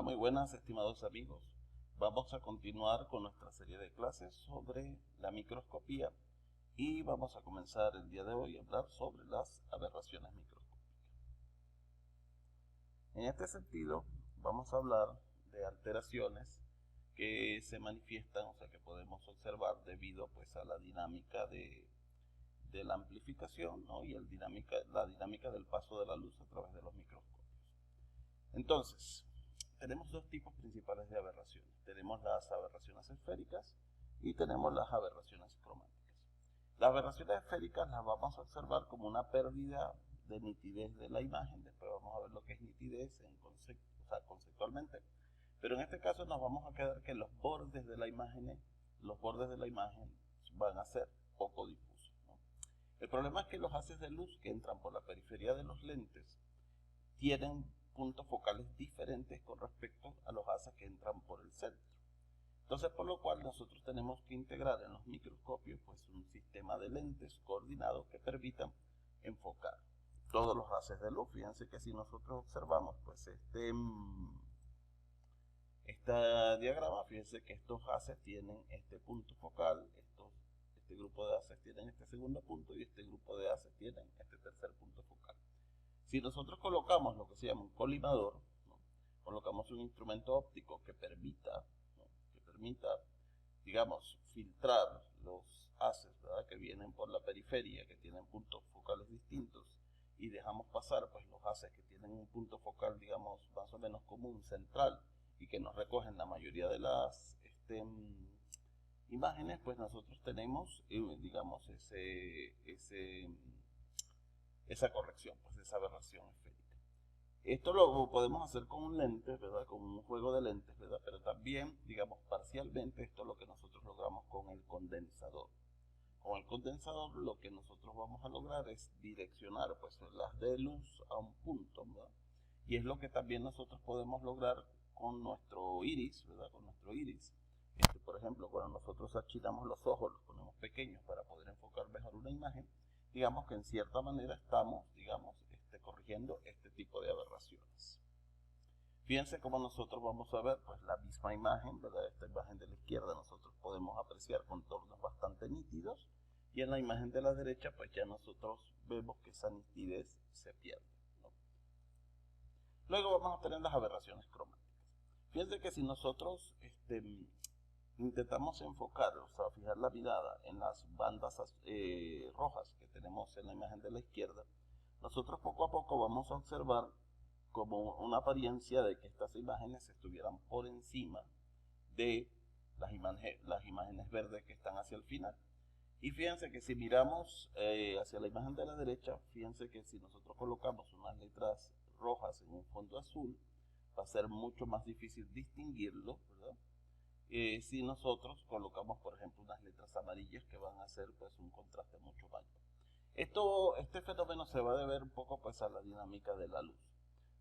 Hola, muy buenas, estimados amigos. Vamos a continuar con nuestra serie de clases sobre la microscopía y vamos a comenzar el día de hoy a hablar sobre las aberraciones microscópicas. En este sentido, vamos a hablar de alteraciones que se manifiestan, o sea, que podemos observar debido pues a la dinámica de la amplificación, ¿no? Y la dinámica del paso de la luz a través de los microscopios. Entonces, tenemos dos tipos principales de aberraciones. Tenemos las aberraciones esféricas y tenemos las aberraciones cromáticas. Las aberraciones esféricas las vamos a observar como una pérdida de nitidez de la imagen. Después vamos a ver lo que es nitidez conceptualmente. Pero en este caso nos vamos a quedar que los bordes de la imagen van a ser poco difusos, ¿no? El problema es que los haces de luz que entran por la periferia de los lentes tienen puntos focales diferentes con respecto a los haces que entran por el centro. Entonces, por lo cual nosotros tenemos que integrar en los microscopios pues un sistema de lentes coordinados que permitan enfocar todos los haces de luz. Fíjense que si nosotros observamos pues este diagrama, fíjense que estos haces tienen este punto focal, este grupo de haces tienen este segundo punto y este grupo de haces tienen este tercer punto focal. Si nosotros colocamos lo que se llama un colimador, ¿no? Colocamos un instrumento óptico que permita, ¿no? Digamos, filtrar los haces, ¿verdad? Que vienen por la periferia, que tienen puntos focales distintos, y dejamos pasar pues los haces que tienen un punto focal, digamos, más o menos común, central, y que nos recogen la mayoría de las imágenes, pues nosotros tenemos, digamos, esa corrección, pues esa aberración esférica. Esto lo podemos hacer con un lente, ¿verdad? Con un juego de lentes, ¿verdad? Pero también, digamos, parcialmente esto es lo que nosotros logramos con el condensador. Con el condensador lo que nosotros vamos a lograr es direccionar pues las de luz a un punto, ¿verdad? Y es lo que también nosotros podemos lograr con nuestro iris, ¿verdad? Con nuestro iris. Por ejemplo, cuando nosotros achicamos los ojos, los ponemos pequeños para poder enfocar mejor una imagen, digamos que en cierta manera estamos, digamos, corrigiendo este tipo de aberraciones. Fíjense cómo nosotros vamos a ver pues la misma imagen, ¿verdad? Esta imagen de la izquierda nosotros podemos apreciar contornos bastante nítidos y en la imagen de la derecha pues ya nosotros vemos que esa nitidez se pierde, ¿no? Luego vamos a tener las aberraciones cromáticas. Fíjense que si nosotros intentamos enfocar, o sea, fijar la mirada en las bandas rojas que tenemos en la imagen de la izquierda, nosotros poco a poco vamos a observar como una apariencia de que estas imágenes estuvieran por encima de las imágenes verdes que están hacia el final. Y fíjense que si miramos hacia la imagen de la derecha, fíjense que si nosotros colocamos unas letras rojas en un fondo azul, va a ser mucho más difícil distinguirlo, ¿verdad? Si nosotros colocamos, por ejemplo, unas letras amarillas que van a hacer pues un contraste mucho mayor. Este fenómeno se va a deber un poco pues a la dinámica de la luz,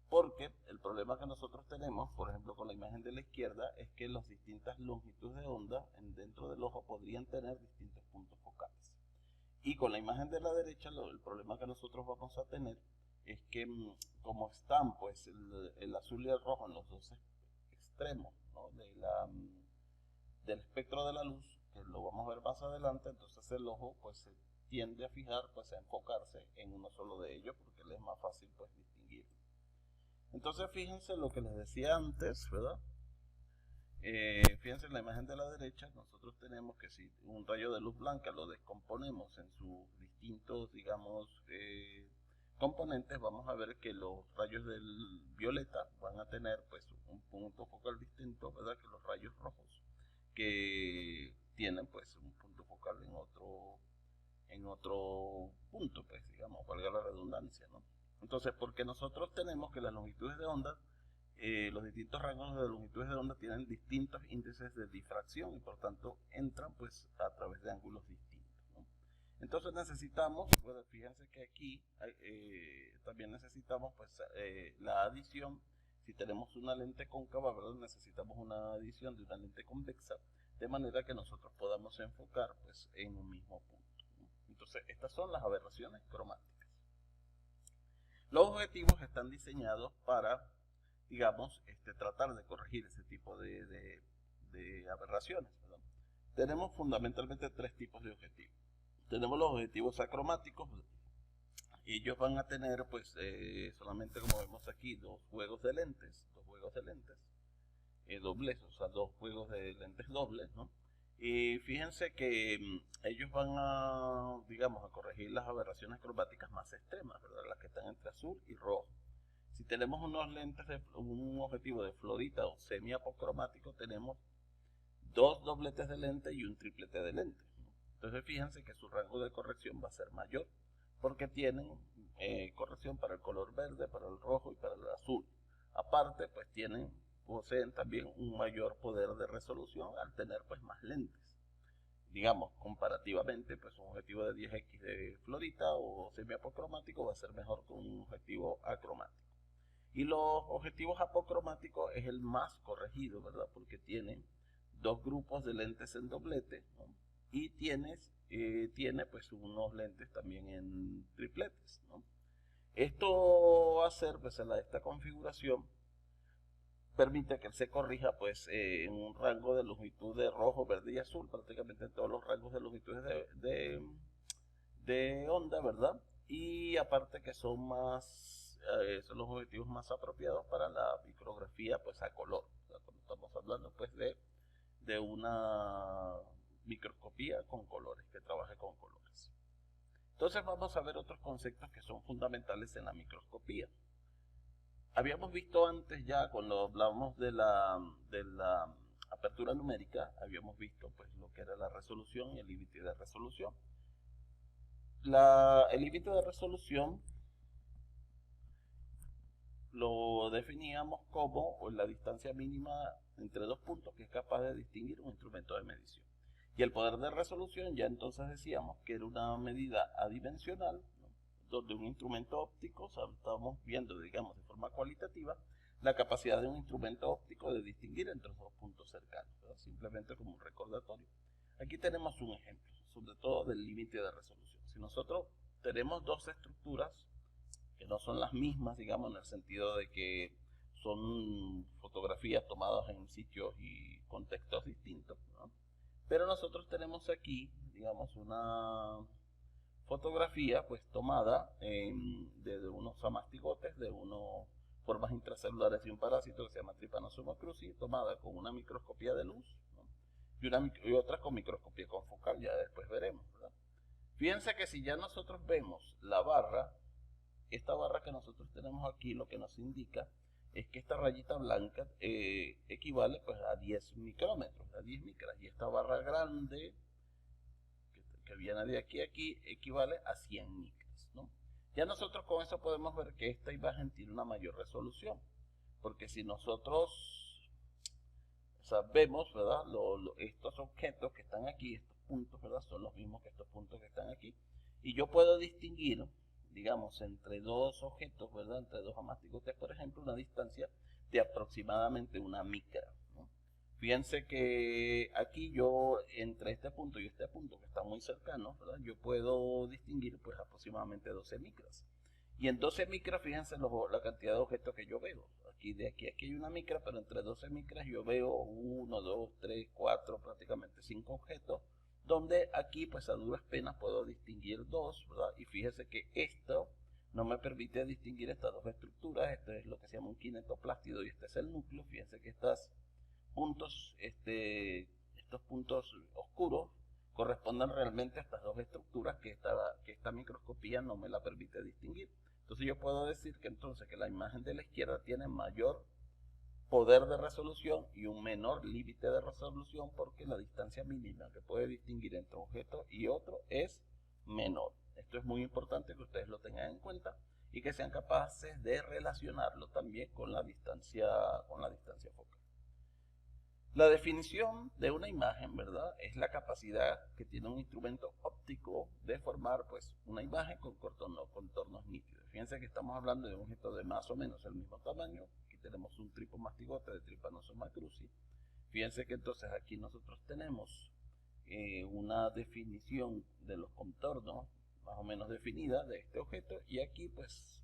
porque el problema que nosotros tenemos, por ejemplo, con la imagen de la izquierda, es que las distintas longitudes de onda dentro del ojo podrían tener distintos puntos focales. Y con la imagen de la derecha, el problema que nosotros vamos a tener es que como están pues el azul y el rojo en los dos extremos, ¿no? del espectro de la luz, que lo vamos a ver más adelante, entonces el ojo pues se tiende a fijar, pues a enfocarse en uno solo de ellos porque le es más fácil pues distinguirlo. Entonces fíjense lo que les decía antes, ¿verdad? Fíjense en la imagen de la derecha, nosotros tenemos que si un rayo de luz blanca lo descomponemos en sus distintos, digamos, componentes, vamos a ver que los rayos del violeta van a tener pues un punto focal distinto, ¿verdad? Que los rayos rojos, que tienen pues un punto focal en otro punto, pues digamos, valga la redundancia, ¿no? Entonces, porque nosotros tenemos que las longitudes de onda, los distintos rangos de longitudes de onda tienen distintos índices de difracción y por tanto entran pues a través de ángulos distintos, ¿no? Entonces necesitamos, pues, fíjense que aquí también necesitamos pues la adición. Si tenemos una lente cóncava, ¿verdad? Necesitamos una adición de una lente convexa, de manera que nosotros podamos enfocar pues en un mismo punto, ¿no? Entonces, estas son las aberraciones cromáticas. Los objetivos están diseñados para digamos, tratar de corregir ese tipo de aberraciones, ¿verdad? Tenemos fundamentalmente tres tipos de objetivos. Tenemos los objetivos acromáticos. Ellos van a tener, pues, solamente como vemos aquí, dos juegos de lentes, dobles, o sea, dos juegos de lentes dobles, ¿no? Y fíjense que ellos van a, digamos, a corregir las aberraciones cromáticas más extremas, ¿verdad? Las que están entre azul y rojo. Si tenemos unos lentes un objetivo de florita o semi-apocromático, tenemos dos dobletes de lente y un triplete de lente, ¿no? Entonces fíjense que su rango de corrección va a ser mayor, porque tienen corrección para el color verde, para el rojo y para el azul. Aparte, pues poseen también un mayor poder de resolución al tener pues más lentes. Digamos, comparativamente, pues un objetivo de 10x de florita o semi-apocromático va a ser mejor que un objetivo acromático. Y los objetivos apocromáticos es el más corregido, ¿verdad? Porque tiene dos grupos de lentes en doblete, ¿no? Y tiene pues unos lentes también en tripletes, ¿no? Esto hacer, pues esta configuración permite que se corrija pues en un rango de longitud de rojo, verde y azul, prácticamente en todos los rangos de longitudes de onda, ¿verdad? Y aparte que son son los objetivos más apropiados para la micrografía pues a color, o sea, cuando estamos hablando pues de una microscopía con colores, que trabaje con colores. Entonces vamos a ver otros conceptos que son fundamentales en la microscopía. Habíamos visto antes ya, cuando hablábamos de la apertura numérica, habíamos visto pues lo que era la resolución y el límite de resolución. El límite de resolución lo definíamos como la distancia mínima entre dos puntos que es capaz de distinguir un instrumento de medición. Y el poder de resolución ya entonces decíamos que era una medida adimensional, ¿no? Donde un instrumento óptico, o sea, estamos viendo, digamos, de forma cualitativa, la capacidad de un instrumento óptico de distinguir entre dos puntos cercanos, ¿verdad? Simplemente como un recordatorio. Aquí tenemos un ejemplo, sobre todo del límite de resolución. Si nosotros tenemos dos estructuras que no son las mismas, digamos, en el sentido de que son fotografías tomadas en sitios y contextos distintos, ¿no? Pero nosotros tenemos aquí, digamos, una fotografía pues tomada de unos amastigotes, de unas formas intracelulares de un parásito que se llama Trypanosoma cruzi, tomada con una microscopía de luz, ¿no? y otra con microscopía confocal, ya después veremos, ¿verdad? Fíjense que si ya nosotros vemos la barra, esta barra que nosotros tenemos aquí, lo que nos indica es que esta rayita blanca equivale pues a 10 micrómetros, a 10 micras, y esta barra grande que viene de aquí a aquí equivale a 100 micras, ¿no? Ya nosotros con eso podemos ver que esta imagen tiene una mayor resolución, porque si nosotros vemos, ¿verdad? Estos objetos que están aquí, estos puntos, ¿verdad? Son los mismos que estos puntos que están aquí, y yo puedo distinguir, digamos, entre dos objetos, ¿verdad? Entre dos amastigotes, por ejemplo, una distancia de aproximadamente una micra, ¿no? Fíjense que aquí yo, entre este punto y este punto, que están muy cercanos, ¿verdad? Yo puedo distinguir, pues, aproximadamente 12 micras. Y en 12 micras, fíjense la cantidad de objetos que yo veo. Aquí hay una micra, pero entre 12 micras yo veo 1, 2, 3, 4, prácticamente 5 objetos, donde aquí pues a duras penas puedo distinguir dos, ¿verdad? Y fíjese que esto no me permite distinguir estas dos estructuras. Esto es lo que se llama un kinetoplástido y este es el núcleo. Fíjense que estos puntos oscuros corresponden realmente a estas dos estructuras que esta microscopía no me la permite distinguir. Entonces yo puedo decir que entonces que la imagen de la izquierda tiene mayor poder de resolución y un menor límite de resolución, porque la distancia mínima que puede distinguir entre un objeto y otro es menor. Esto es muy importante que ustedes lo tengan en cuenta y que sean capaces de relacionarlo también con la distancia focal. La definición de una imagen, ¿verdad?, es la capacidad que tiene un instrumento óptico de formar pues una imagen con contornos nítidos. Fíjense que estamos hablando de un objeto de más o menos el mismo tamaño. Aquí tenemos un tripomastigote de Trypanosoma cruzi. Fíjense que entonces aquí nosotros tenemos una definición de los contornos más o menos definida de este objeto, y aquí pues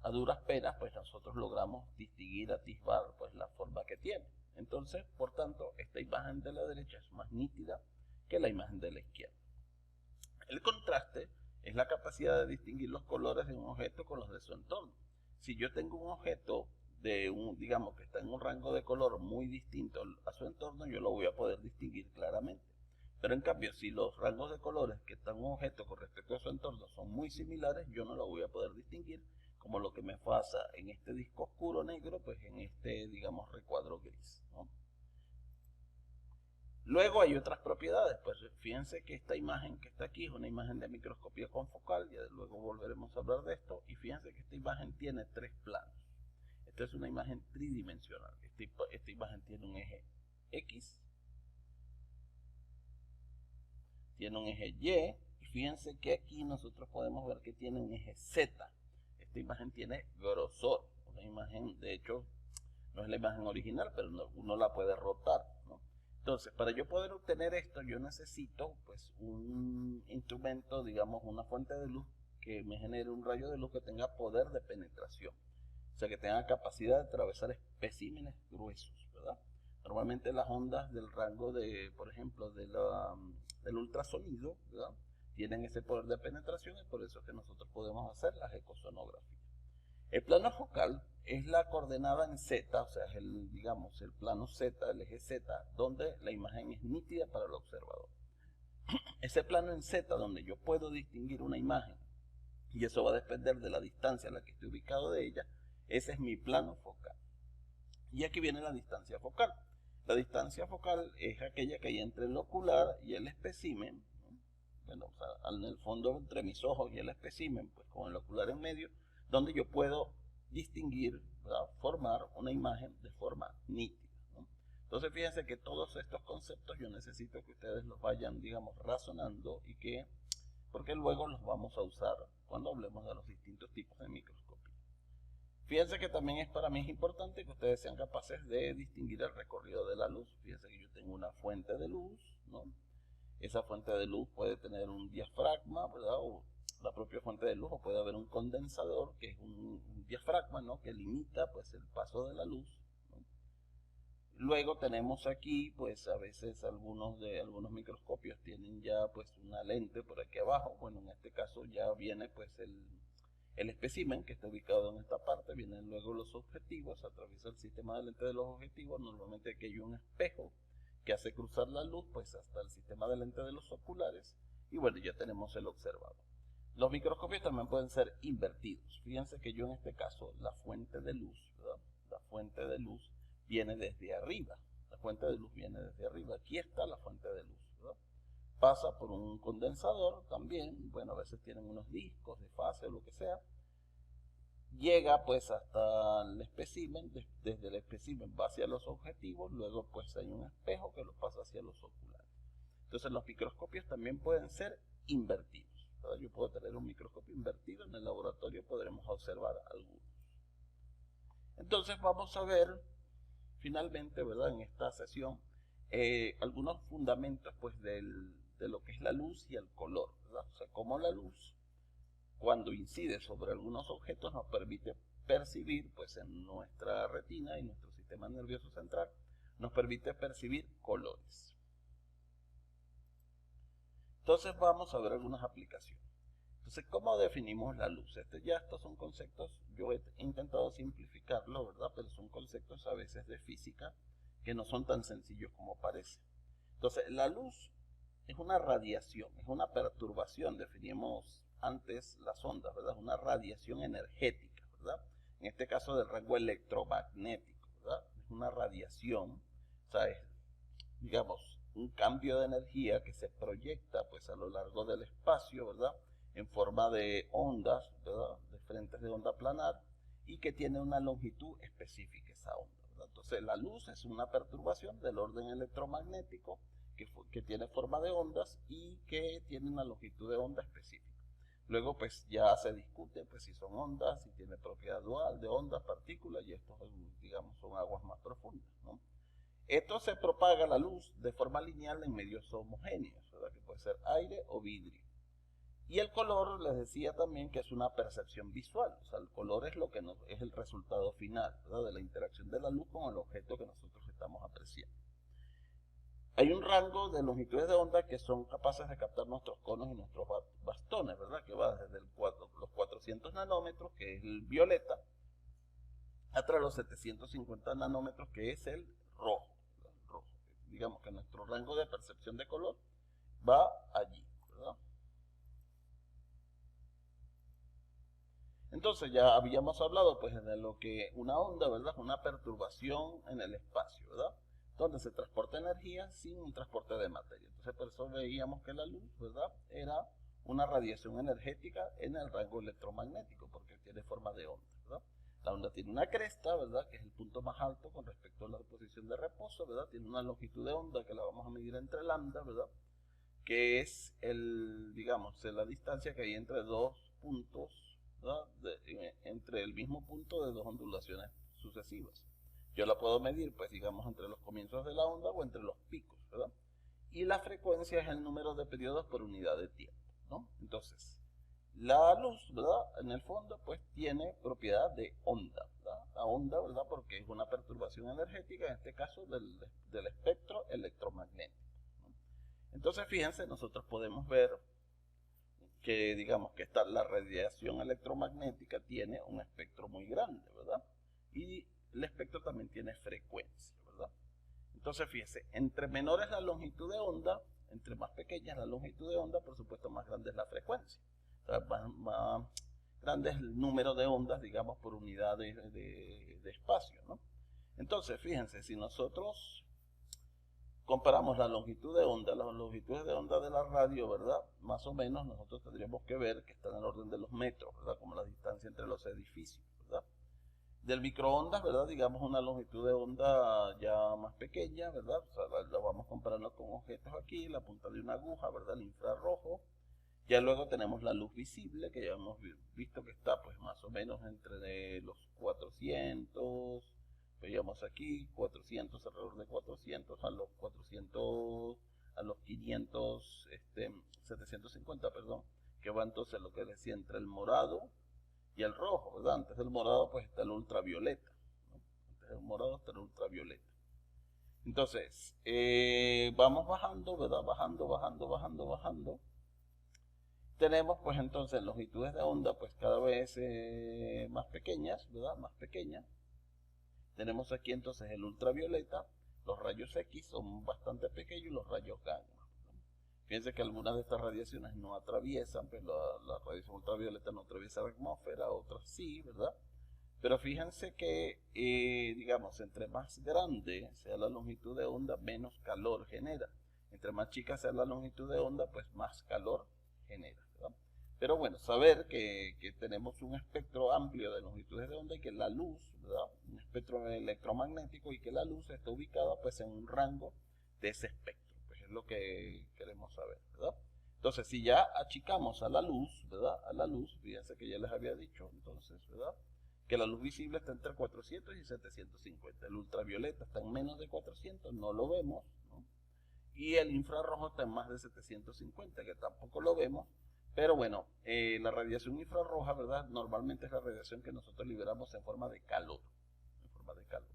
a duras penas, pues nosotros logramos distinguir, atisbar, pues la forma que tiene. Entonces, por tanto, esta imagen de la derecha es más nítida que la imagen de la izquierda. El contraste es la capacidad de distinguir los colores de un objeto con los de su entorno. Si yo tengo un objeto digamos que está en un rango de color muy distinto a su entorno, yo lo voy a poder distinguir claramente. Pero en cambio, si los rangos de colores que está en un objeto con respecto a su entorno son muy similares, yo no lo voy a poder distinguir, como lo que me pasa en este disco oscuro negro, pues en este, digamos, recuadro gris, ¿no? Luego hay otras propiedades, pues fíjense que esta imagen que está aquí es una imagen de microscopía confocal, ya luego volveremos a hablar de esto, y fíjense que esta imagen tiene 3 planos. Esta es una imagen tridimensional. Esta imagen tiene un eje X, tiene un eje Y, y fíjense que aquí nosotros podemos ver que tiene un eje Z. Esta imagen tiene grosor, una imagen, de hecho, no es la imagen original, pero uno la puede rotar, ¿no? Entonces, para yo poder obtener esto, yo necesito pues un instrumento, digamos una fuente de luz que me genere un rayo de luz que tenga poder de penetración. O sea, que tenga capacidad de atravesar especímenes gruesos, ¿verdad? Normalmente las ondas del rango de, por ejemplo, del ultrasonido, ¿verdad?, tienen ese poder de penetración, y por eso es que nosotros podemos hacer las ecosonografías. El plano focal es la coordenada en Z, o sea, es digamos, el plano Z, el eje Z, donde la imagen es nítida para el observador. Ese plano en Z, donde yo puedo distinguir una imagen, y eso va a depender de la distancia a la que esté ubicado de ella, ese es mi plano focal. Y aquí viene la distancia focal. La distancia focal es aquella que hay entre el ocular y el espécimen, ¿no? Bueno, o sea, en el fondo entre mis ojos y el espécimen, pues con el ocular en medio, donde yo puedo distinguir, ¿verdad?, formar una imagen de forma nítida, ¿no? Entonces fíjense que todos estos conceptos yo necesito que ustedes los vayan, digamos, razonando, porque luego los vamos a usar cuando hablemos de los distintos tipos de microscopía. Fíjense que también para mí es importante que ustedes sean capaces de distinguir el recorrido de la luz. Fíjense que yo tengo una fuente de luz, ¿no? Esa fuente de luz puede tener un diafragma, ¿verdad?, o la propia fuente de luz, o puede haber un condensador, que es un diafragma, ¿no?, que limita pues el paso de la luz, ¿no? Luego tenemos aquí, pues a veces algunos microscopios tienen ya pues una lente por aquí abajo. Bueno, en este caso ya viene pues el espécimen que está ubicado en esta parte, vienen luego los objetivos, atraviesa el sistema de lente de los objetivos. Normalmente aquí hay un espejo que hace cruzar la luz pues hasta el sistema de lente de los oculares, y bueno, ya tenemos el observador. Los microscopios también pueden ser invertidos. Fíjense que yo en este caso, la fuente de luz, ¿verdad?, la fuente de luz viene desde arriba. La fuente de luz viene desde arriba. Aquí está la fuente de luz, ¿verdad? Pasa por un condensador también. Bueno, a veces tienen unos discos de fase o lo que sea. Llega pues hasta el espécimen. Desde el espécimen va hacia los objetivos. Luego pues hay un espejo que lo pasa hacia los oculares. Entonces los microscopios también pueden ser invertidos, ¿verdad? Yo puedo tener un microscopio invertido. En el laboratorio podremos observar algunos. Entonces vamos a ver finalmente, ¿verdad?, en esta sesión, algunos fundamentos pues de lo que es la luz y el color, ¿verdad? O sea, cómo la luz, cuando incide sobre algunos objetos, nos permite percibir, pues en nuestra retina y nuestro sistema nervioso central, nos permite percibir colores. Entonces vamos a ver algunas aplicaciones. Entonces, ¿cómo definimos la luz? Estos son conceptos, yo he intentado simplificarlo, ¿verdad?, pero son conceptos a veces de física que no son tan sencillos como parece. Entonces, la luz es una radiación, es una perturbación, definimos antes las ondas, ¿verdad?, una radiación energética, ¿verdad?, en este caso del rango electromagnético, ¿verdad?, es una radiación, o sea, es, digamos, un cambio de energía que se proyecta pues a lo largo del espacio, ¿verdad?, en forma de ondas, ¿verdad?, de frentes de onda planar, y que tiene una longitud específica esa onda, ¿verdad? Entonces la luz es una perturbación del orden electromagnético que tiene forma de ondas y que tiene una longitud de onda específica. Luego pues ya se discute pues si son ondas, si tiene propiedad dual de ondas, partículas, y estos, digamos, son aguas más profundas, ¿no? Esto se propaga la luz de forma lineal en medios homogéneos, ¿verdad?, que puede ser aire o vidrio. Y el color, les decía también que es una percepción visual, o sea, el color es lo que es el resultado final, ¿verdad?, de la interacción de la luz con el objeto que nosotros estamos apreciando. Hay un rango de longitudes de onda que son capaces de captar nuestros conos y nuestros bastones, ¿verdad?, que va desde los 400 nanómetros, que es el violeta, hasta los 750 nanómetros, que es el rojo, ¿verdad? El rojo. Digamos que nuestro rango de percepción de color va allí, ¿verdad? Entonces ya habíamos hablado pues de lo que una onda, ¿verdad?, es una perturbación en el espacio, ¿verdad?, donde se transporta energía sin un transporte de materia. Entonces por eso veíamos que la luz, ¿verdad?, era una radiación energética en el rango electromagnético, porque tiene forma de onda, ¿verdad? La onda tiene una cresta, ¿verdad?, que es el punto más alto con respecto a la posición de reposo, ¿verdad? Tiene una longitud de onda que la vamos a medir entre lambda, ¿verdad?, que es digamos, la distancia que hay entre dos puntos, ¿verdad?, entre el mismo punto de dos ondulaciones sucesivas. Yo la puedo medir, pues, digamos, entre los comienzos de la onda o entre los picos, ¿verdad? Y la frecuencia es el número de periodos por unidad de tiempo, ¿no? Entonces, la luz, ¿verdad?, en el fondo, pues, tiene propiedad de onda, ¿verdad? La onda, ¿verdad?, porque es una perturbación energética, en este caso, del espectro electromagnético. Entonces, fíjense, nosotros podemos ver que, digamos, que la radiación electromagnética tiene un espectro muy grande, ¿verdad? Y el espectro también tiene frecuencia, ¿verdad? Entonces, fíjense, entre menor es la longitud de onda, entre más pequeña es la longitud de onda, por supuesto, más grande es la frecuencia. O sea, más grande es el número de ondas, digamos, por unidad de espacio, ¿no? Entonces, fíjense, si nosotros comparamos la longitud de onda, las longitudes de onda de la radio, ¿verdad?, más o menos nosotros tendríamos que ver que están en el orden de los metros, ¿verdad?, como la distancia entre los edificios, ¿verdad? Del microondas, ¿verdad?, digamos una longitud de onda ya más pequeña, ¿verdad? O sea, la vamos comparando con objetos aquí, la punta de una aguja, ¿verdad?, el infrarrojo. Ya luego tenemos la luz visible, que ya hemos visto que está pues más o menos entre los 400, veíamos aquí 400, alrededor de 400, a los 400, a los 500, 750, perdón, que va entonces lo que decía entre el morado y el rojo, ¿verdad? Antes del morado pues está el ultravioleta, ¿no? Antes del morado está el ultravioleta. Entonces, vamos bajando, ¿verdad? Bajando. Tenemos pues entonces longitudes de onda pues cada vez más pequeñas, ¿verdad? Más pequeñas. Tenemos aquí entonces el ultravioleta, los rayos X son bastante pequeños y los rayos gamma, ¿no? Fíjense que algunas de estas radiaciones no atraviesan, pues la radiación ultravioleta no atraviesa la atmósfera, otras sí, ¿verdad? Pero fíjense que, digamos, entre más grande sea la longitud de onda, menos calor genera. Entre más chica sea la longitud de onda, pues más calor genera, ¿verdad? Pero bueno, saber que tenemos un espectro amplio de longitudes de onda y que la luz, ¿verdad?, un espectro electromagnético, y que la luz está ubicada pues en un rango de ese espectro, pues es lo que queremos saber, ¿verdad? Entonces, si ya achicamos a la luz, ¿verdad?, a la luz, fíjense que ya les había dicho entonces, ¿verdad?, que la luz visible está entre 400 y 750. El ultravioleta está en menos de 400, no lo vemos, ¿no? Y el infrarrojo está en más de 750, que tampoco lo vemos. Pero bueno, la radiación infrarroja, ¿verdad?, normalmente es la radiación que nosotros liberamos en forma de calor. En forma de calor.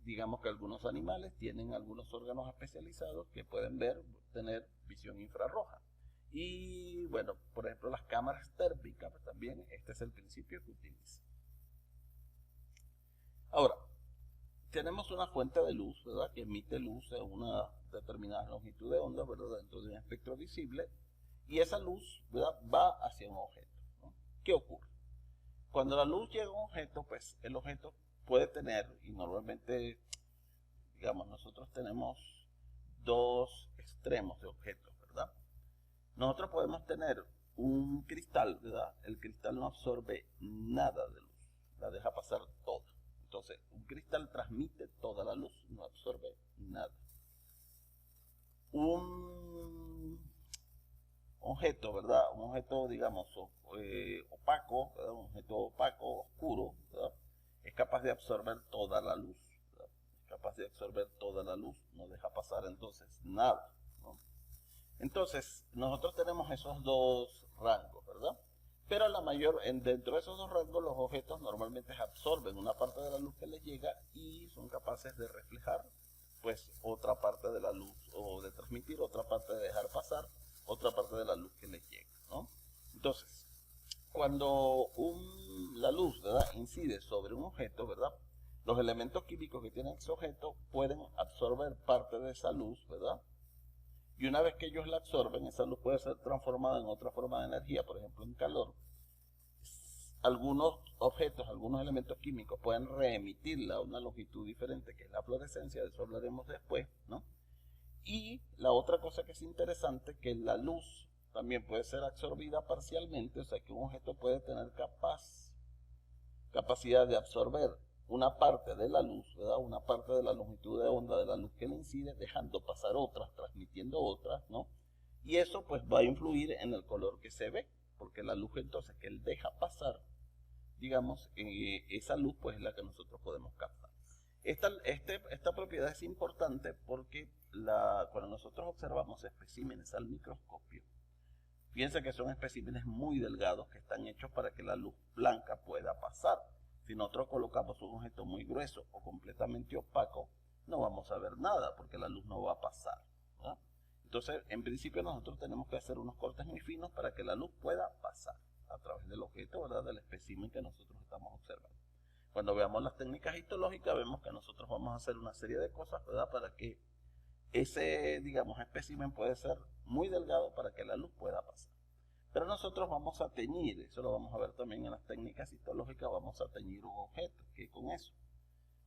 Digamos que algunos animales tienen algunos órganos especializados que pueden tener visión infrarroja. Y bueno, por ejemplo, las cámaras térmicas, pues también este es el principio que utilizan. Ahora, tenemos una fuente de luz, ¿verdad?, que emite luz a una determinada longitud de onda, ¿verdad?, dentro de un espectro visible, y esa luz, ¿verdad?, va hacia un objeto, ¿no? ¿Qué ocurre? Cuando la luz llega a un objeto, pues el objeto puede tener, y normalmente, digamos, nosotros tenemos dos extremos de objetos, ¿verdad? Nosotros podemos tener un cristal, ¿verdad? El cristal no absorbe nada de luz, la deja pasar toda. Entonces, un cristal transmite toda la luz, no absorbe nada. Un objeto, ¿verdad?, un objeto, digamos, opaco, ¿verdad?, un objeto opaco, oscuro, ¿verdad?, es capaz de absorber toda la luz, ¿verdad?, es capaz de absorber toda la luz, no deja pasar entonces nada, ¿no? Entonces, nosotros tenemos esos dos rangos, ¿verdad? Pero dentro de esos dos rangos, los objetos normalmente absorben una parte de la luz que les llega y son capaces de reflejar, pues, otra parte de la luz, o de transmitir otra parte, de dejar pasar otra parte de la luz que les llega, ¿no? Entonces, cuando la luz, ¿verdad?, incide sobre un objeto, ¿verdad?, los elementos químicos que tiene ese objeto pueden absorber parte de esa luz, ¿verdad? Y una vez que ellos la absorben, esa luz puede ser transformada en otra forma de energía, por ejemplo en calor. Algunos objetos, algunos elementos químicos pueden reemitirla a una longitud diferente, que es la fluorescencia, de eso hablaremos después, ¿no? Y la otra cosa que es interesante, que la luz también puede ser absorbida parcialmente, o sea que un objeto puede tener capacidad de absorber una parte de la luz, ¿verdad?, una parte de la longitud de onda de la luz que le incide, dejando pasar otras, transmitiendo otras, ¿no? Y eso pues va a influir en el color que se ve, porque la luz entonces que él deja pasar, digamos, esa luz pues es la que nosotros podemos captar. Esta propiedad es importante porque cuando nosotros observamos especímenes al microscopio, fíjense que son especímenes muy delgados que están hechos para que la luz blanca pueda pasar. Si nosotros colocamos un objeto muy grueso o completamente opaco, no vamos a ver nada porque la luz no va a pasar, ¿verdad? Entonces, en principio nosotros tenemos que hacer unos cortes muy finos para que la luz pueda pasar a través del objeto, ¿verdad?, del espécimen que nosotros estamos observando. Cuando veamos las técnicas histológicas, vemos que nosotros vamos a hacer una serie de cosas, ¿verdad?, para que ese, digamos, espécimen puede ser muy delgado para que la luz pueda pasar. Pero nosotros vamos a teñir, eso lo vamos a ver también en las técnicas histológicas, vamos a teñir un objeto, que con eso.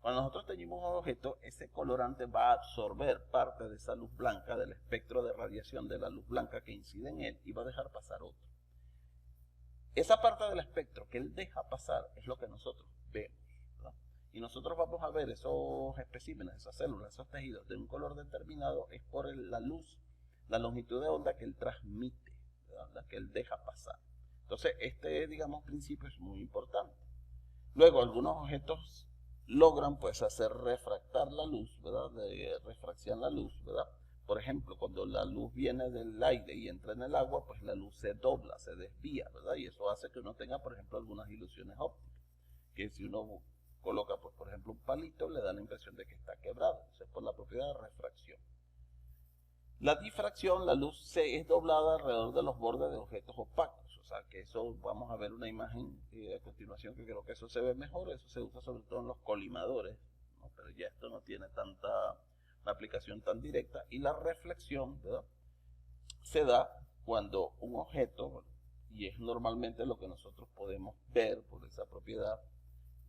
Cuando nosotros teñimos un objeto, ese colorante va a absorber parte de esa luz blanca, del espectro de radiación de la luz blanca que incide en él, y va a dejar pasar otro. Esa parte del espectro que él deja pasar es lo que nosotros vemos, ¿verdad? Y nosotros vamos a ver esos especímenes, esas células, esos tejidos de un color determinado, es por la luz, la longitud de onda que él transmite, la que él deja pasar. Entonces, digamos, principio es muy importante. Luego, algunos objetos logran, pues, hacer refractar la luz, ¿verdad?, refracción la luz, ¿verdad? Por ejemplo, cuando la luz viene del aire y entra en el agua, pues la luz se dobla, se desvía, ¿verdad? Y eso hace que uno tenga, por ejemplo, algunas ilusiones ópticas, que si uno coloca, pues, por ejemplo, un palito, le da la impresión de que está quebrado. Eso es por la propiedad de refracción. La difracción, la luz es doblada alrededor de los bordes de objetos opacos, o sea que eso, vamos a ver una imagen a continuación que creo que eso se ve mejor, eso se usa sobre todo en los colimadores, ¿no? Pero ya esto no tiene una aplicación tan directa. Y la reflexión, ¿verdad?, se da cuando un objeto, y es normalmente lo que nosotros podemos ver por esa propiedad.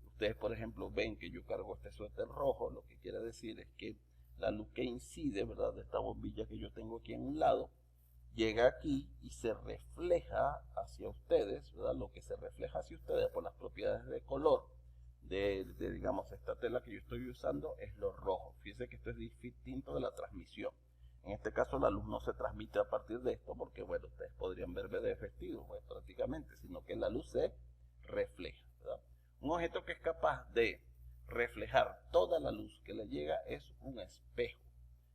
Ustedes, por ejemplo, ven que yo cargo este suéter rojo, lo que quiere decir es que la luz que incide, ¿verdad?, de esta bombilla que yo tengo aquí en un lado, llega aquí y se refleja hacia ustedes, ¿verdad? Lo que se refleja hacia ustedes por las propiedades de color digamos, esta tela que yo estoy usando es lo rojo. Fíjense que esto es distinto de la transmisión. En este caso la luz no se transmite a partir de esto porque, bueno, ustedes podrían verme de vestido, pues, prácticamente, sino que la luz se refleja, ¿verdad? Un objeto que es capaz de reflejar toda la luz que le llega es un espejo.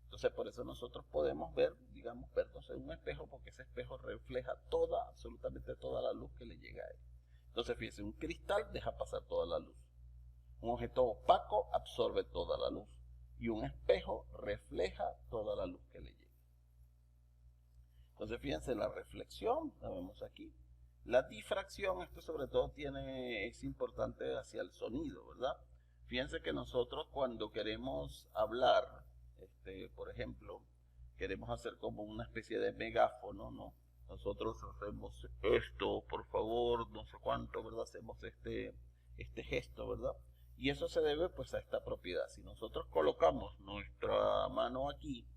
Entonces, por eso nosotros podemos ver, digamos, vernos en un espejo, porque ese espejo refleja absolutamente toda la luz que le llega a él. Entonces, fíjense, un cristal deja pasar toda la luz. Un objeto opaco absorbe toda la luz. Y un espejo refleja toda la luz que le llega. Entonces, fíjense, la reflexión, la vemos aquí. La difracción, esto sobre todo es importante hacia el sonido, ¿verdad? Fíjense que nosotros cuando queremos hablar, por ejemplo, queremos hacer como una especie de megáfono, ¿no? Nosotros hacemos esto, por favor, no sé cuánto, ¿verdad? Hacemos este gesto, ¿verdad? Y eso se debe, pues, a esta propiedad. Si nosotros colocamos nuestra mano aquí,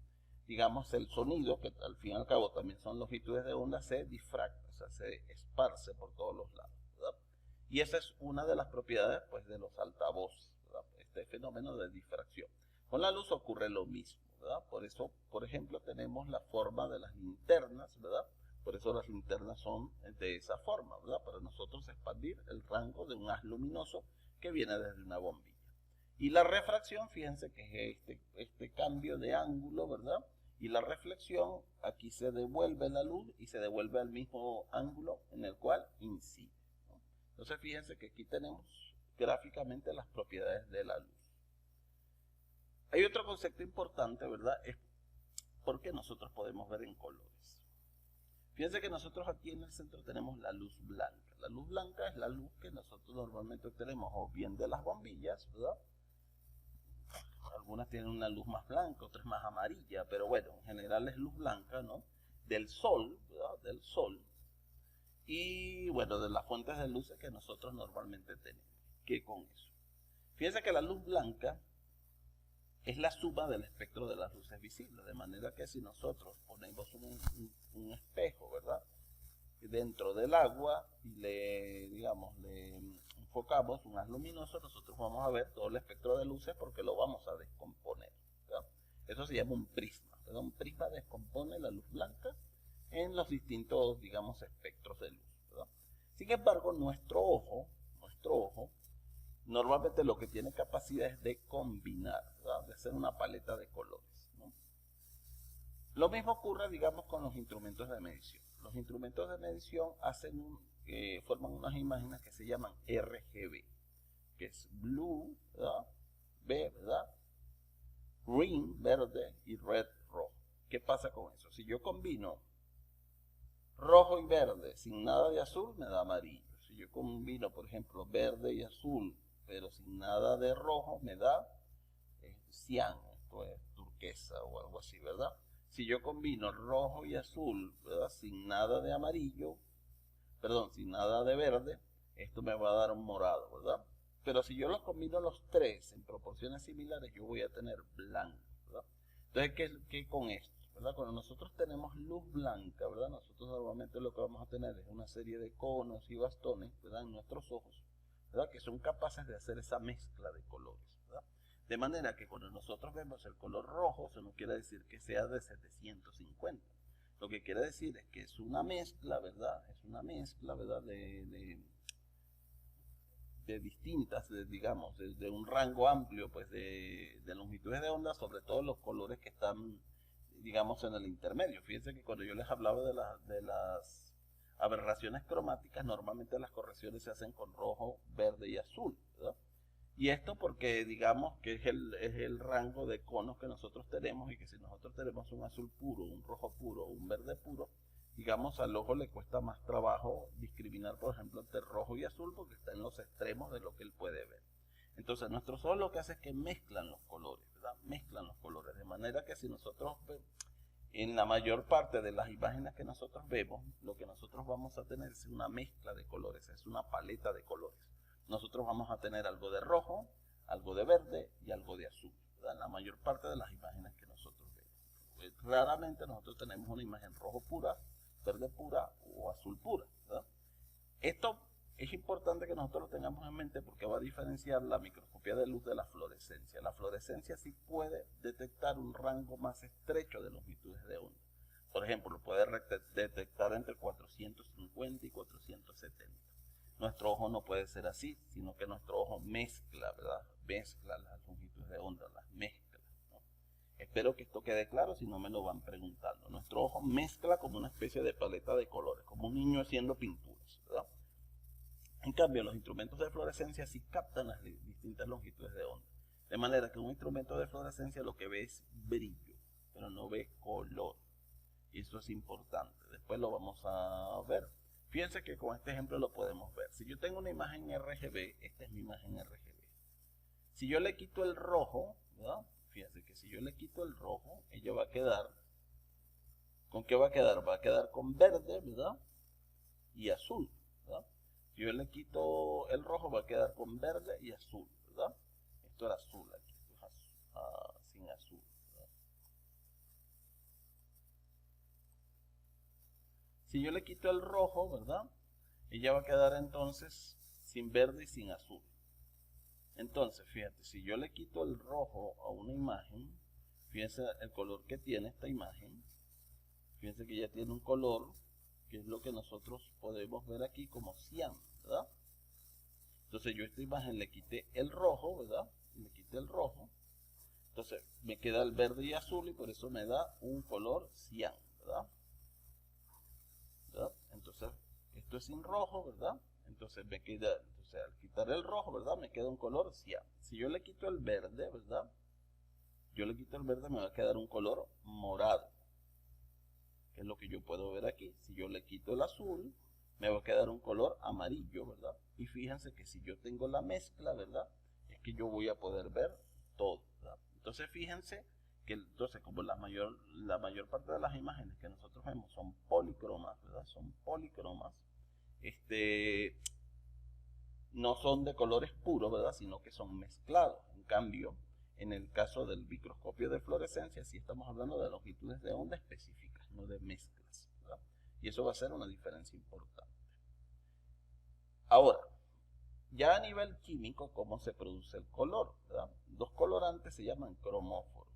digamos, el sonido, que al fin y al cabo también son longitudes de onda, se difracta, o sea, se esparce por todos los lados, ¿verdad? Y esa es una de las propiedades, pues, de los altavoces, ¿verdad? Este fenómeno de difracción. Con la luz ocurre lo mismo, ¿verdad? Por eso, por ejemplo, tenemos la forma de las linternas, ¿verdad? Por eso las linternas son de esa forma, ¿verdad? Para nosotros expandir el rango de un haz luminoso que viene desde una bombilla. Y la refracción, fíjense que es este cambio de ángulo, ¿verdad? Y la reflexión, aquí se devuelve la luz y se devuelve al mismo ángulo en el cual incide, ¿no? Entonces fíjense que aquí tenemos gráficamente las propiedades de la luz. Hay otro concepto importante, ¿verdad? Es porque nosotros podemos ver en colores. Fíjense que nosotros aquí en el centro tenemos la luz blanca. La luz blanca es la luz que nosotros normalmente obtenemos o bien de las bombillas, ¿verdad? Algunas tienen una luz más blanca, otras más amarilla, pero bueno, en general es luz blanca, ¿no? Del sol, ¿verdad? Del sol. Y bueno, de las fuentes de luces que nosotros normalmente tenemos. ¿Qué con eso? Fíjense que la luz blanca es la suma del espectro de las luces visibles, de manera que si nosotros ponemos un espejo, ¿verdad?, dentro del agua y le enfocamos un haz luminoso, nosotros vamos a ver todo el espectro de luces porque lo vamos a descomponer, ¿verdad? Eso se llama un prisma, ¿verdad? Un prisma descompone la luz blanca en los distintos, digamos, espectros de luz, ¿verdad? Sin embargo, nuestro ojo, normalmente lo que tiene capacidad es de combinar, ¿verdad? De hacer una paleta de colores, ¿no? Lo mismo ocurre, digamos, con los instrumentos de medición. Los instrumentos de medición forman unas imágenes que se llaman RGB, que es blue, ¿verdad? B, ¿verdad? Green, verde, y red, rojo. ¿Qué pasa con eso? Si yo combino rojo y verde sin nada de azul, me da amarillo. Si yo combino, por ejemplo, verde y azul, pero sin nada de rojo, me da cian, esto es turquesa o algo así, ¿verdad? Si yo combino rojo y azul, ¿verdad?, sin nada de amarillo, perdón, sin nada de verde, esto me va a dar un morado, ¿verdad? Pero si yo los combino los tres en proporciones similares, yo voy a tener blanco, ¿verdad? Entonces, ¿qué con esto? ¿Verdad? Cuando nosotros tenemos luz blanca, ¿verdad? Nosotros normalmente lo que vamos a tener es una serie de conos y bastones, ¿verdad?, en nuestros ojos, ¿verdad?, que son capaces de hacer esa mezcla de colores, ¿verdad? De manera que cuando nosotros vemos el color rojo, eso no quiere decir que sea de 750. Lo que quiere decir es que es una mezcla, ¿verdad? Es una mezcla, ¿verdad?, de distintas, digamos, de un rango amplio, pues, de longitudes de onda, sobre todo los colores que están, digamos, en el intermedio. Fíjense que cuando yo les hablaba de las aberraciones cromáticas, normalmente las correcciones se hacen con rojo, verde y azul, ¿verdad? Y esto porque digamos que es el rango de conos que nosotros tenemos, y que si nosotros tenemos un azul puro, un rojo puro, un verde puro, digamos, al ojo le cuesta más trabajo discriminar, por ejemplo, entre rojo y azul, porque está en los extremos de lo que él puede ver. Entonces nuestros ojos lo que hace es que mezclan los colores, ¿verdad? Mezclan los colores, de manera que si nosotros en la mayor parte de las imágenes que nosotros vemos, lo que nosotros vamos a tener es una mezcla de colores, es una paleta de colores. Nosotros vamos a tener algo de rojo, algo de verde y algo de azul, ¿verdad?, en la mayor parte de las imágenes que nosotros vemos. Raramente nosotros tenemos una imagen rojo pura, verde pura o azul pura, ¿verdad? Esto es importante que nosotros lo tengamos en mente porque va a diferenciar la microscopía de luz de la fluorescencia. La fluorescencia sí puede detectar un rango más estrecho de longitudes de onda. Por ejemplo, puede detectar entre 450 y 470. Nuestro ojo no puede ser así, sino que nuestro ojo mezcla, ¿verdad? Mezcla las longitudes de onda, las mezcla, ¿no? Espero que esto quede claro, si no me lo van preguntando. Nuestro ojo mezcla como una especie de paleta de colores, como un niño haciendo pinturas, ¿verdad? En cambio, los instrumentos de fluorescencia sí captan las distintas longitudes de onda. De manera que un instrumento de fluorescencia lo que ve es brillo, pero no ve color. Y eso es importante. Después lo vamos a ver. Fíjense que con este ejemplo lo podemos ver. Si yo tengo una imagen RGB, esta es mi imagen RGB. Si yo le quito el rojo, ¿verdad? Fíjense que si yo le quito el rojo, ella va a quedar, ¿con qué va a quedar? Va a quedar con verde, ¿verdad?, y azul, ¿verdad? Si yo le quito el rojo, va a quedar con verde y azul, ¿verdad? Esto era azul aquí, esto es sin azul, ¿verdad? Si yo le quito el rojo, ¿verdad?, ella va a quedar entonces sin verde y sin azul. Entonces, fíjate, si yo le quito el rojo a una imagen, fíjense el color que tiene esta imagen. Fíjense que ya tiene un color que es lo que nosotros podemos ver aquí como cian, ¿verdad? Entonces yo a esta imagen le quité el rojo, ¿verdad? Le quité el rojo. Entonces me queda el verde y azul y por eso me da un color cian, ¿verdad? Entonces esto es sin rojo, ¿verdad? Entonces me queda, entonces al quitar el rojo, ¿verdad? Me queda un color cian. Si yo le quito el verde, ¿verdad? Yo le quito el verde, me va a quedar un color morado, que es lo que yo puedo ver aquí. Si yo le quito el azul, me va a quedar un color amarillo, ¿verdad? Y fíjense que si yo tengo la mezcla, ¿verdad? Es que yo voy a poder ver todo, ¿verdad? Entonces fíjense que entonces como la mayor parte de las imágenes que nosotros vemos son polícromas, ¿verdad? Son polícromas, no son de colores puros, ¿verdad? Sino que son mezclados. En cambio, en el caso del microscopio de fluorescencia, sí estamos hablando de longitudes de onda específicas, no de mezclas, ¿verdad? Y eso va a ser una diferencia importante. Ahora, ya a nivel químico, ¿cómo se produce el color? ¿Verdad? Los colorantes se llaman cromóforos.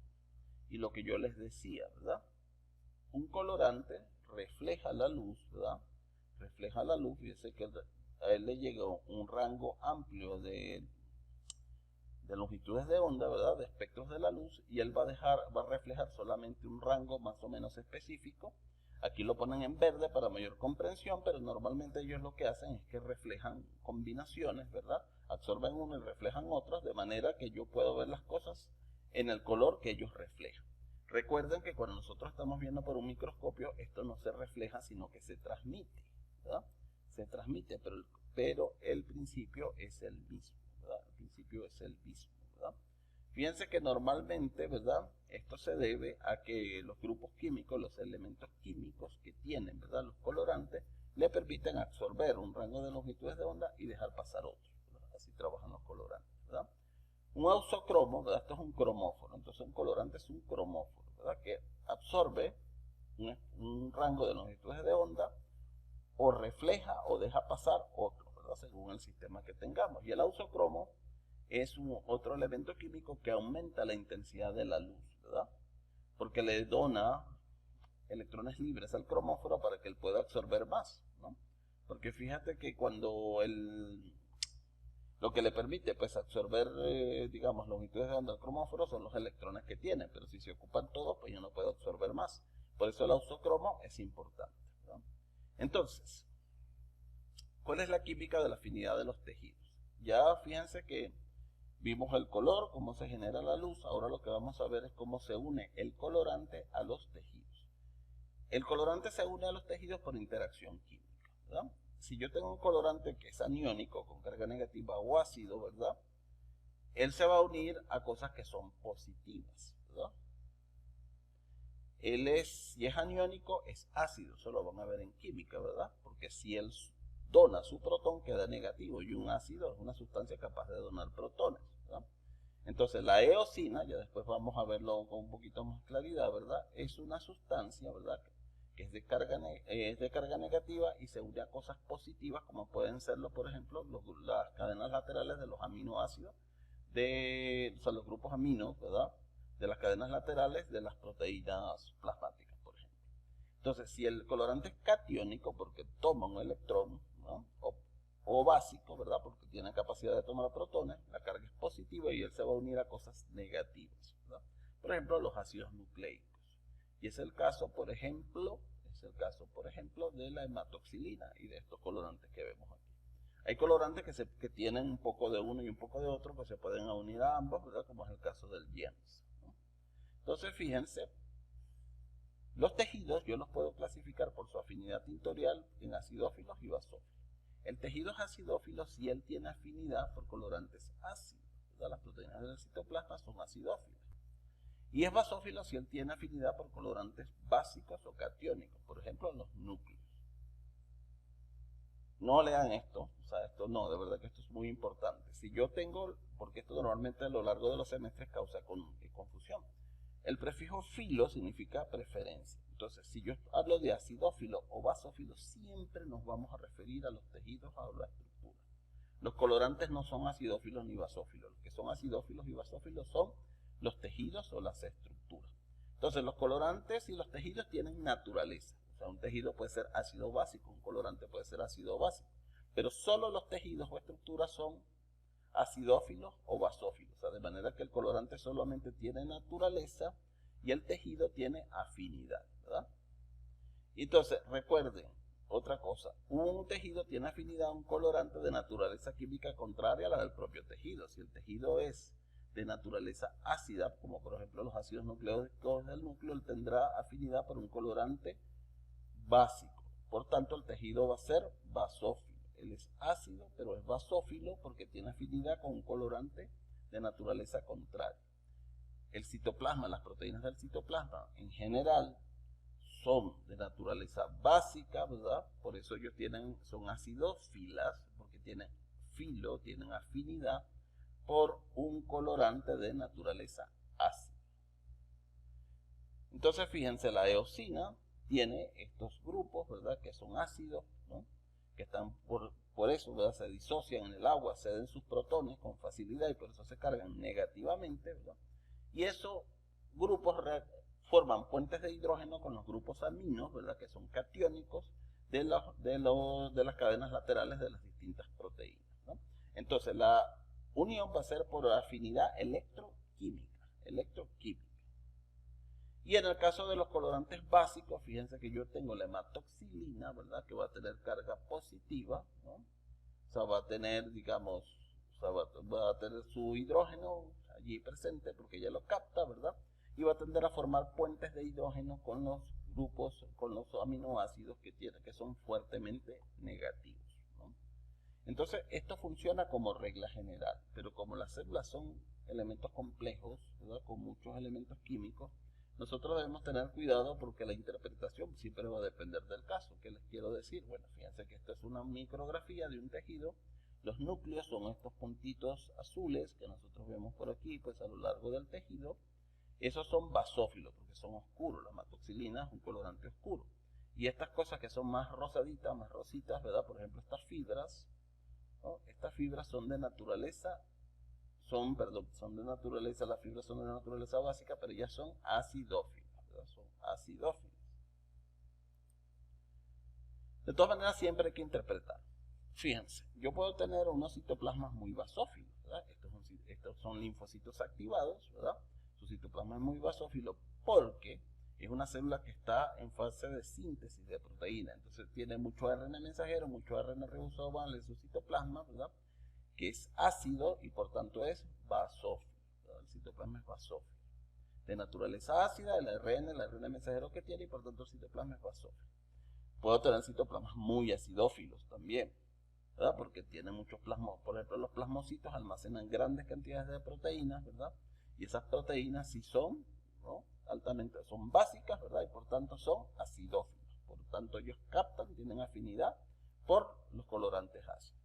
Y lo que yo les decía, ¿verdad? Un colorante refleja la luz, ¿verdad? Refleja la luz, fíjese que a él le llegó un rango amplio de longitudes de onda, ¿verdad? De espectros de la luz, y él va a reflejar solamente un rango más o menos específico. Aquí lo ponen en verde para mayor comprensión, pero normalmente ellos lo que hacen es que reflejan combinaciones, ¿verdad? Absorben uno y reflejan otros, de manera que yo puedo ver las cosas en el color que ellos reflejan. Recuerden que cuando nosotros estamos viendo por un microscopio, esto no se refleja, sino que se transmite, ¿verdad? Se transmite, pero el principio es el mismo, ¿verdad? El principio es el mismo, ¿verdad? Fíjense que normalmente, ¿verdad? Esto se debe a que los grupos químicos, los elementos químicos que tienen, ¿verdad? Los colorantes, le permiten absorber un rango de longitudes de onda y dejar pasar otros, ¿verdad? Así trabajan los colorantes, ¿verdad? Un ausocromo, ¿verdad? Esto es un cromóforo, entonces un colorante es un cromóforo, ¿verdad? Que absorbe un rango de longitudes de onda o refleja o deja pasar otro, ¿verdad? Según el sistema que tengamos. Y el ausocromo es otro elemento químico que aumenta la intensidad de la luz, ¿verdad? Porque le dona electrones libres al cromóforo para que él pueda absorber más, ¿no? Porque fíjate que cuando lo que le permite pues absorber, digamos, longitudes de onda al cromóforo son los electrones que tiene, pero si se ocupan todos, pues ya no puede absorber más. Por eso el ausocromo es importante, ¿no? Entonces, ¿cuál es la química de la afinidad de los tejidos? Ya fíjense que vimos el color, cómo se genera la luz. Ahora lo que vamos a ver es cómo se une el colorante a los tejidos. El colorante se une a los tejidos por interacción química, ¿verdad? Si yo tengo un colorante que es aniónico, con carga negativa o ácido, ¿verdad? Él se va a unir a cosas que son positivas, ¿verdad? Si es aniónico, es ácido. Eso lo van a ver en química, ¿verdad? Porque si él dona su protón, queda negativo. Y un ácido es una sustancia capaz de donar protones, ¿verdad? Entonces la eosina, ya después vamos a verlo con un poquito más claridad, ¿verdad? Es una sustancia, ¿verdad? Que es de carga negativa y se une a cosas positivas, como pueden serlo, por ejemplo, las cadenas laterales de los aminoácidos, o sea, los grupos aminos, ¿verdad? De las cadenas laterales de las proteínas plasmáticas, por ejemplo. Entonces, si el colorante es catiónico, porque toma un electrón, ¿no? O básico, ¿verdad? Porque tiene capacidad de tomar protones, la carga es positiva y él se va a unir a cosas negativas, ¿verdad? Por ejemplo, los ácidos nucleicos. Y es el caso, por ejemplo, de la hematoxilina y de estos colorantes que vemos aquí. Hay colorantes que tienen un poco de uno y un poco de otro, que se pueden unir a ambos, ¿verdad? Como es el caso del Jens, ¿no? Entonces, fíjense, los tejidos yo los puedo clasificar por su afinidad tintorial en acidófilos y basófilos. El tejido es acidófilo si él tiene afinidad por colorantes ácidos, ¿verdad? Las proteínas del citoplasma son acidófilas. Y es basófilo si él tiene afinidad por colorantes básicos o catiónicos, por ejemplo, los núcleos. No lean esto, o sea, esto no, de verdad que esto es muy importante. Si yo tengo, porque esto normalmente a lo largo de los semestres causa confusión. El prefijo filo significa preferencia. Entonces, si yo hablo de acidófilo o basófilo, siempre nos vamos a referir a los tejidos o a la estructura. Los colorantes no son acidófilos ni basófilos. Los que son acidófilos y basófilos son los tejidos o las estructuras. Entonces, los colorantes y los tejidos tienen naturaleza. O sea, un tejido puede ser ácido básico, un colorante puede ser ácido básico. Pero solo los tejidos o estructuras son acidófilos o basófilos, o sea, de manera que el colorante solamente tiene naturaleza y el tejido tiene afinidad, ¿verdad? Entonces, recuerden, otra cosa, un tejido tiene afinidad a un colorante de naturaleza química contraria a la del propio tejido. Si el tejido es de naturaleza ácida, como por ejemplo los ácidos nucleicos del núcleo, él tendrá afinidad por un colorante básico. Por tanto, el tejido va a ser basófilo. Él es ácido, pero es basófilo porque tiene afinidad con un colorante de naturaleza contraria. El citoplasma, las proteínas del citoplasma en general son de naturaleza básica, ¿verdad? Por eso ellos son acidófilas, porque tienen afinidad por un colorante de naturaleza ácida. Entonces, fíjense, la eosina tiene estos grupos, ¿verdad? Que son ácidos, ¿no? Que están por eso, ¿verdad? Se disocian en el agua, ceden sus protones con facilidad y por eso se cargan negativamente, ¿verdad? Y esos grupos forman puentes de hidrógeno con los grupos aminos, ¿verdad? Que son catiónicos de las cadenas laterales de las distintas proteínas, ¿no? Entonces, la unión va a ser por afinidad electroquímica. Y en el caso de los colorantes básicos, fíjense que yo tengo la hematoxilina, ¿verdad? Que va a tener carga positiva, ¿no? O sea, va a tener, digamos, va a tener su hidrógeno allí presente porque ella lo capta, ¿verdad? Y va a tender a formar puentes de hidrógeno con los grupos, con los aminoácidos que son fuertemente negativos, ¿no? Entonces, esto funciona como regla general, pero como las células son elementos complejos, ¿verdad? Con muchos elementos químicos, nosotros debemos tener cuidado porque la interpretación siempre va a depender del caso. ¿Qué les quiero decir? Bueno, fíjense que esta es una micrografía de un tejido. Los núcleos son estos puntitos azules que nosotros vemos por aquí, pues a lo largo del tejido. Esos son basófilos porque son oscuros. La hematoxilina es un colorante oscuro. Y estas cosas que son más rosaditas, más rositas, ¿verdad? Por ejemplo, estas fibras, ¿no? Estas fibras son de naturaleza las fibras son de naturaleza básica, pero ellas son acidófilas, ¿verdad? Son acidófilas. De todas maneras, siempre hay que interpretar. Fíjense, yo puedo tener unos citoplasmas muy basófilos, ¿verdad? Estos son linfocitos activados, ¿verdad? Su citoplasma es muy basófilo porque es una célula que está en fase de síntesis de proteína. Entonces tiene mucho ARN mensajero, mucho ARN ribosómico en su citoplasma, ¿verdad? Que es ácido y por tanto es basófilo. El citoplasma es basófilo. De naturaleza ácida, el ARN mensajero que tiene y por tanto el citoplasma es basófilo. Puedo tener citoplasmas muy acidófilos también, ¿verdad? Porque tienen muchos plasmos. Por ejemplo, los plasmocitos almacenan grandes cantidades de proteínas, ¿verdad? Y esas proteínas sí son, ¿no? Son básicas, ¿verdad? Y por tanto son acidófilos. Por tanto ellos captan, tienen afinidad por los colorantes ácidos.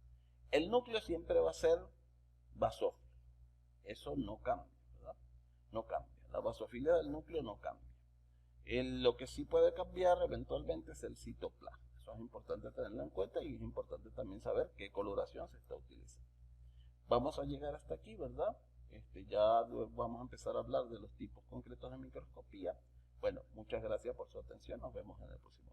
El núcleo siempre va a ser basófilo. Eso no cambia, ¿verdad? No cambia. La basofilia del núcleo no cambia. Lo que sí puede cambiar eventualmente es el citoplasma. Eso es importante tenerlo en cuenta y es importante también saber qué coloración se está utilizando. Vamos a llegar hasta aquí, ¿verdad? Ya vamos a empezar a hablar de los tipos concretos de microscopía. Bueno, muchas gracias por su atención. Nos vemos en el próximo.